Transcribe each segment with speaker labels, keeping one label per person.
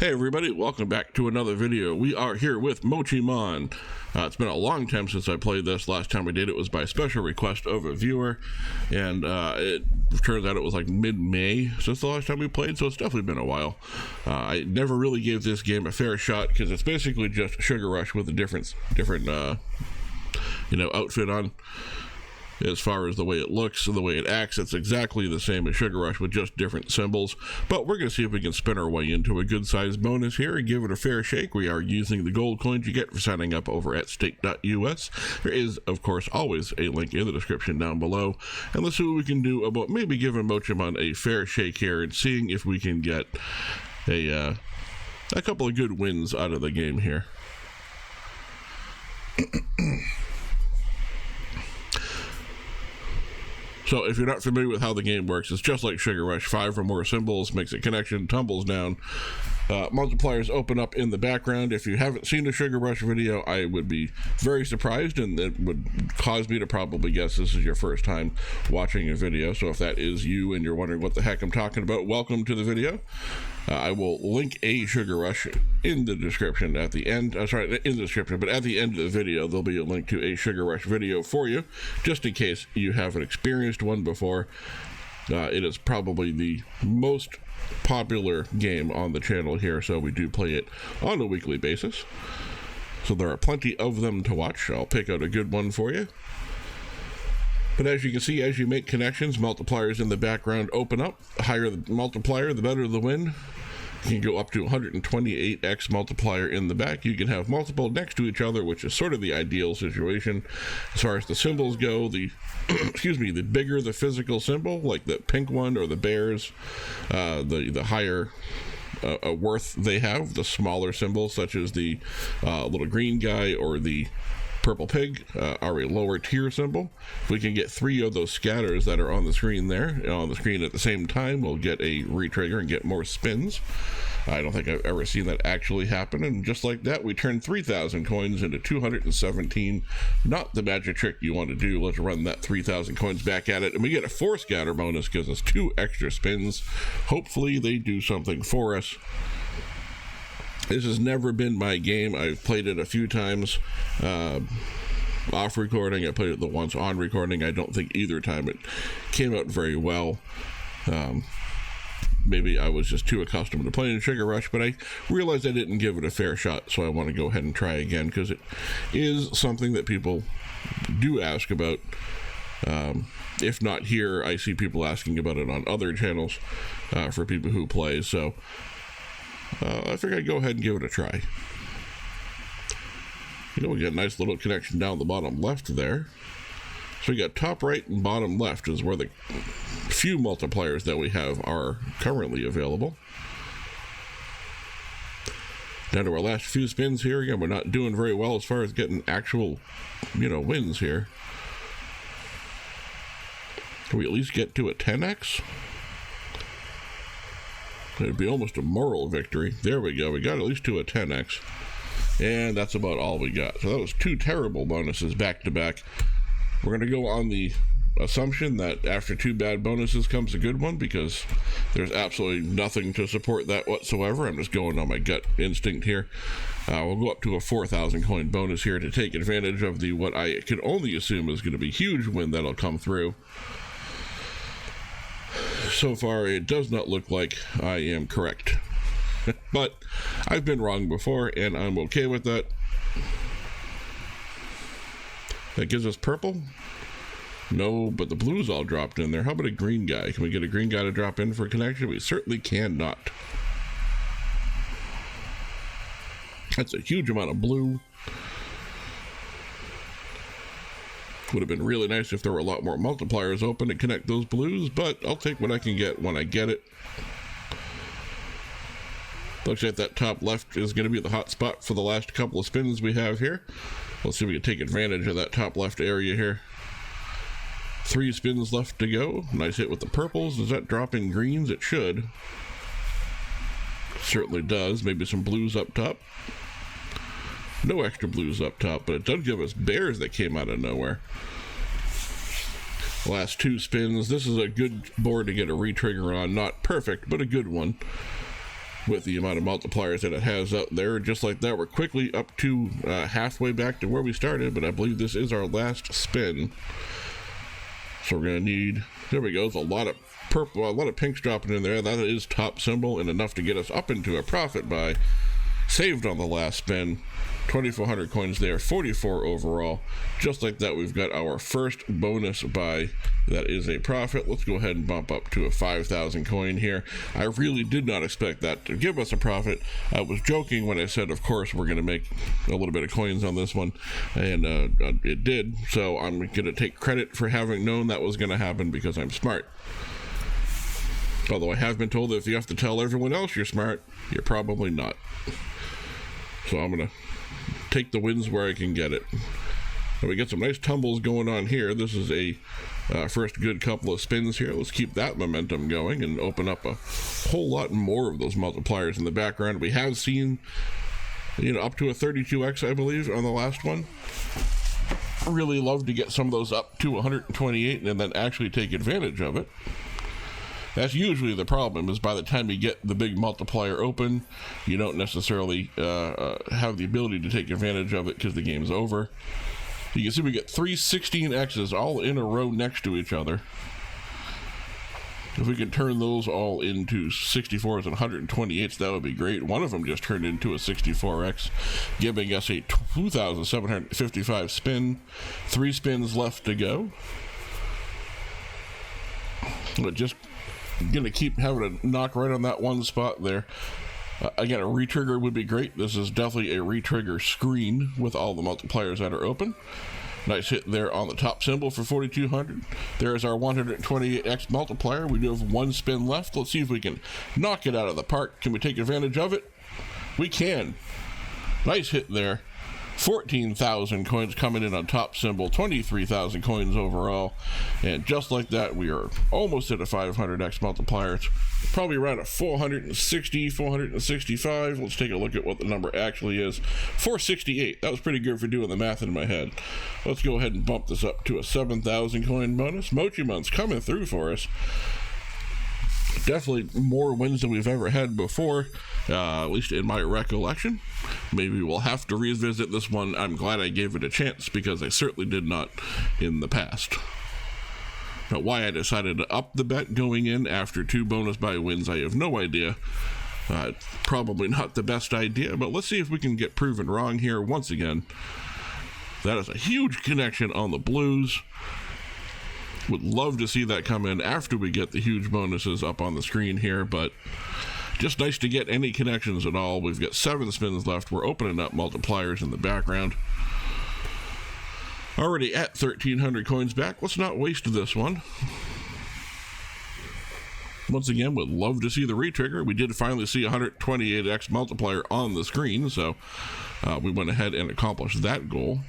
Speaker 1: Hey everybody, welcome back to another video. We are here with Mochimon. It's been a long time since I played this. Last time we did it was by special request of a viewer, and it turns out it was like mid-May since the last time we played, so it's definitely been a while. I never really gave this game a fair shot because it's basically just Sugar Rush with a different outfit on. As far as the way it looks and the way it acts, it's exactly the same as Sugar Rush with just different symbols. But we're going to see if we can spin our way into a good-sized bonus here and give it a fair shake. We are using the gold coins you get for signing up over at stake.us. There is, of course, always a link in the description down below. And let's see what we can do about maybe giving Mochimon a fair shake here and seeing if we can get a couple of good wins out of the game here. So if you're not familiar with how the game works, it's just like Sugar Rush. 5 or more symbols makes a connection, tumbles down. Multipliers open up in the background. If you haven't seen a Sugar Rush video, I would be very surprised, and it would cause me to probably guess this is your first time watching a video. So if that is you and you're wondering what the heck I'm talking about, welcome to the video. I will link a Sugar Rush in the description at the end. Sorry, in the description, but at the end of the video, there'll be a link to a Sugar Rush video for you, just in case you haven't experienced one before. It is probably the most popular game on the channel here, so we do play it on a weekly basis. So there are plenty of them to watch. I'll pick out a good one for you. But as you can see, as you make connections, multipliers in the background open up. The higher the multiplier, the better the win. You can go up to 128x multiplier in the back. You can have multiple next to each other, which is sort of the ideal situation. As far as the symbols go, the the bigger the physical symbol, like the pink one or the bears, the higher worth they have. The smaller symbols, such as the little green guy or the purple pig, are a lower tier symbol. If we can get 3 of those scatters that are on the screen there, on the screen at the same time, we'll get a retrigger and get more spins. I don't think I've ever seen that actually happen, and just like that, we turn 3,000 coins into 217. Not the magic trick you want to do. Let's run that 3,000 coins back at it, and we get a 4 scatter bonus because it's 2 extra spins. Hopefully they do something for us. This has never been my game. I've played it a few times off recording. I played it the once on recording. I don't think either time it came out very well. Maybe I was just too accustomed to playing Sugar Rush, but I realized I didn't give it a fair shot, so I want to go ahead and try again because it is something that people do ask about. If not here, I see people asking about it on other channels for people who play, so I figured I'd go ahead and give it a try. We got a nice little connection down the bottom left there. So we got top right and bottom left is where the few multipliers that we have are currently available. Down to our last few spins here. Again, we're not doing very well as far as getting actual, wins here. Can we at least get to a 10x? It'd be almost a moral victory. There we go. We got at least to a 10x. And that's about all we got. So that was 2 terrible bonuses back to back. We're going to go on the assumption that after 2 bad bonuses comes a good one, because there's absolutely nothing to support that whatsoever. I'm just going on my gut instinct here. We'll go up to a 4,000 coin bonus here to take advantage of the what I can only assume is going to be a huge win that'll come through. So far, it does not look like I am correct. But I've been wrong before, and I'm okay with that. That gives us purple? No, but the blue's all dropped in there. How about a green guy? Can we get a green guy to drop in for a connection? We certainly cannot. That's a huge amount of blue. Would have been really nice if there were a lot more multipliers open to connect those blues, but I'll take what I can get when I get it. Looks like that top left is going to be the hot spot for the last couple of spins we have here. Let's see if we can take advantage of that top left area here. 3 spins left to go. Nice hit with the purples. Does that drop in greens? It should. Certainly does. Maybe some blues up top. No extra blues up top, but it does give us bears that came out of nowhere. Last 2 spins. This is a good board to get a retrigger on. Not perfect, but a good one. with the amount of multipliers that it has out there. Just like that, we're quickly up to halfway back to where we started, but I believe this is our last spin. So we're going to need, there we go, there's a lot of purple, a lot of pinks dropping in there. That is top symbol and enough to get us up into a profit buy. Saved on the last spin, 2,400 coins there, 44 overall. Just like that, we've got our first bonus buy. That is a profit. Let's go ahead and bump up to a 5,000 coin here. I really did not expect that to give us a profit. I was joking when I said, of course, we're going to make a little bit of coins on this one, and it did. So I'm going to take credit for having known that was going to happen because I'm smart. Although I have been told that if you have to tell everyone else you're smart, you're probably not. So I'm going to take the wins where I can get it. And we get some nice tumbles going on here. This is a first good couple of spins here. Let's keep that momentum going and open up a whole lot more of those multipliers in the background. We have seen, up to a 32x, I believe, on the last one. Really love to get some of those up to 128 and then actually take advantage of it. That's usually the problem, is by the time you get the big multiplier open, you don't necessarily have the ability to take advantage of it because the game's over. You can see we get 3 16x's all in a row next to each other. If we could turn those all into 64s and 128s, that would be great. One of them just turned into a 64x, giving us a 2,755 spin. 3 spins left to go. But just gonna keep having to knock right on that one spot there. Again, a retrigger would be great. This is definitely a retrigger screen with all the multipliers that are open. Nice hit there on the top symbol for 4,200. There's our 128x multiplier. We do have 1 spin left. Let's see if we can knock it out of the park. Can we take advantage of it? We can. Nice hit there. 14,000 coins coming in on top symbol, 23,000 coins overall, and just like that, we are almost at a 500x multiplier. It's probably around a 460, 465. Let's take a look at what the number actually is. 468. That was pretty good for doing the math in my head. Let's go ahead and bump this up to a 7,000 coin bonus. Mochimon's coming through for us. Definitely more wins than we've ever had before, at least in my recollection. Maybe we'll have to revisit this one. I'm glad I gave it a chance because I certainly did not in the past. But why I decided to up the bet going in after 2 bonus buy wins, I have no idea. Probably not the best idea, but let's see if we can get proven wrong here once again. That is a huge connection on the blues. Would love to see that come in after we get the huge bonuses up on the screen here, but just nice to get any connections at all. We've got 7 spins left. We're opening up multipliers in the background. Already at 1,300 coins back. Let's not waste this one. Once again, would love to see the retrigger. We did finally see 128x multiplier on the screen, so we went ahead and accomplished that goal.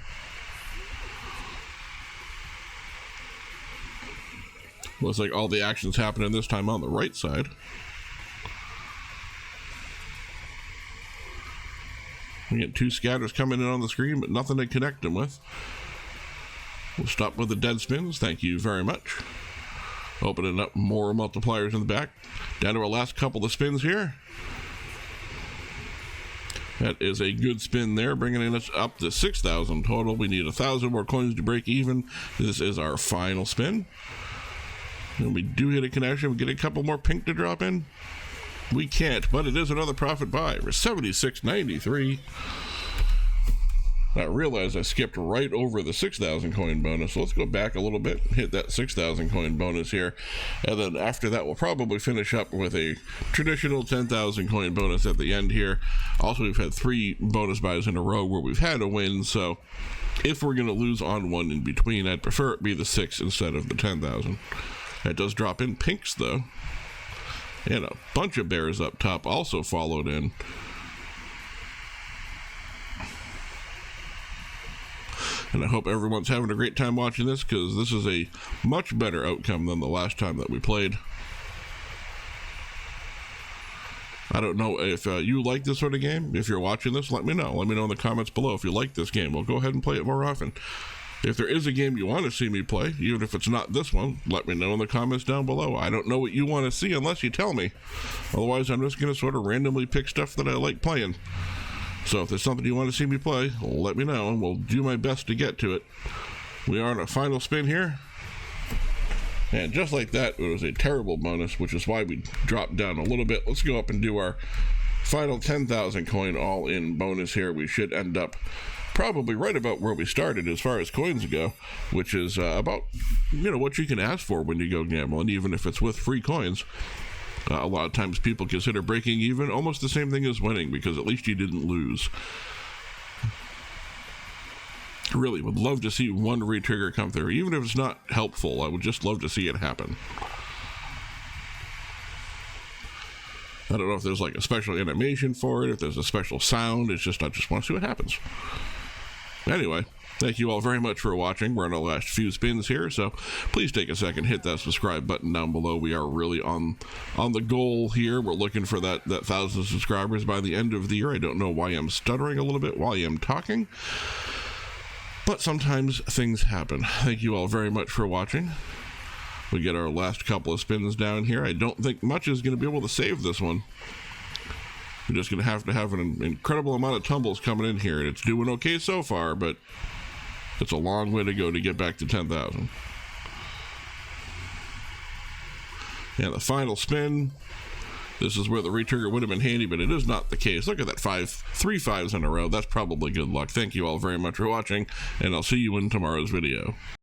Speaker 1: Looks like all the action's happening this time on the right side. We get 2 scatters coming in on the screen, but nothing to connect them with. We'll stop with the dead spins. Thank you very much. Opening up more multipliers in the back. Down to our last couple of spins here. That is a good spin there, bringing us up to 6,000 total. We need 1,000 more coins to break even. This is our final spin. And we do hit a connection. We get a couple more pink to drop in. We can't, but it is another profit buy. We're 76.93. I realized I skipped right over the 6,000 coin bonus. So let's go back a little bit and hit that 6,000 coin bonus here. And then after that, we'll probably finish up with a traditional 10,000 coin bonus at the end here. Also, we've had 3 bonus buys in a row where we've had a win. So if we're going to lose on one in between, I'd prefer it be the 6 instead of the 10,000. That does drop in pinks, though. And a bunch of bears up top also followed in. And I hope everyone's having a great time watching this, because this is a much better outcome than the last time that we played. I don't know if you like this sort of game. If you're watching this, let me know. Let me know in the comments below if you like this game. We'll go ahead and play it more often. If there is a game you want to see me play, even if it's not this one, let me know in the comments down below. I don't know what you want to see unless you tell me. Otherwise, I'm just going to sort of randomly pick stuff that I like playing. So if there's something you want to see me play, let me know, and we'll do my best to get to it. We are on a final spin here. And just like that, it was a terrible bonus, which is why we dropped down a little bit. Let's go up and do our final 10,000 coin all-in bonus here. We should end up probably right about where we started as far as coins go, which is about, what you can ask for when you go gambling, even if it's with free coins. A lot of times people consider breaking even almost the same thing as winning, because at least you didn't lose. Really would love to see one retrigger come through, even if it's not helpful. I would just love to see it happen. I don't know if there's like a special animation for it, if there's a special sound. It's just, I just want to see what happens. Anyway, thank you all very much for watching. We're on our last few spins here, so please take a second, hit that subscribe button down below. We are really on the goal here. We're looking for that 1,000 subscribers by the end of the year. I don't know why I'm stuttering a little bit while I'm talking, but sometimes things happen. Thank you all very much for watching. We get our last couple of spins down here. I don't think much is going to be able to save this one. We're just going to have an incredible amount of tumbles coming in here, and it's doing okay so far, but it's a long way to go to get back to 10,000. And the final spin. This is where the retrigger would have been handy, but it is not the case. Look at that, 3 5s in a row. That's probably good luck. Thank you all very much for watching, and I'll see you in tomorrow's video.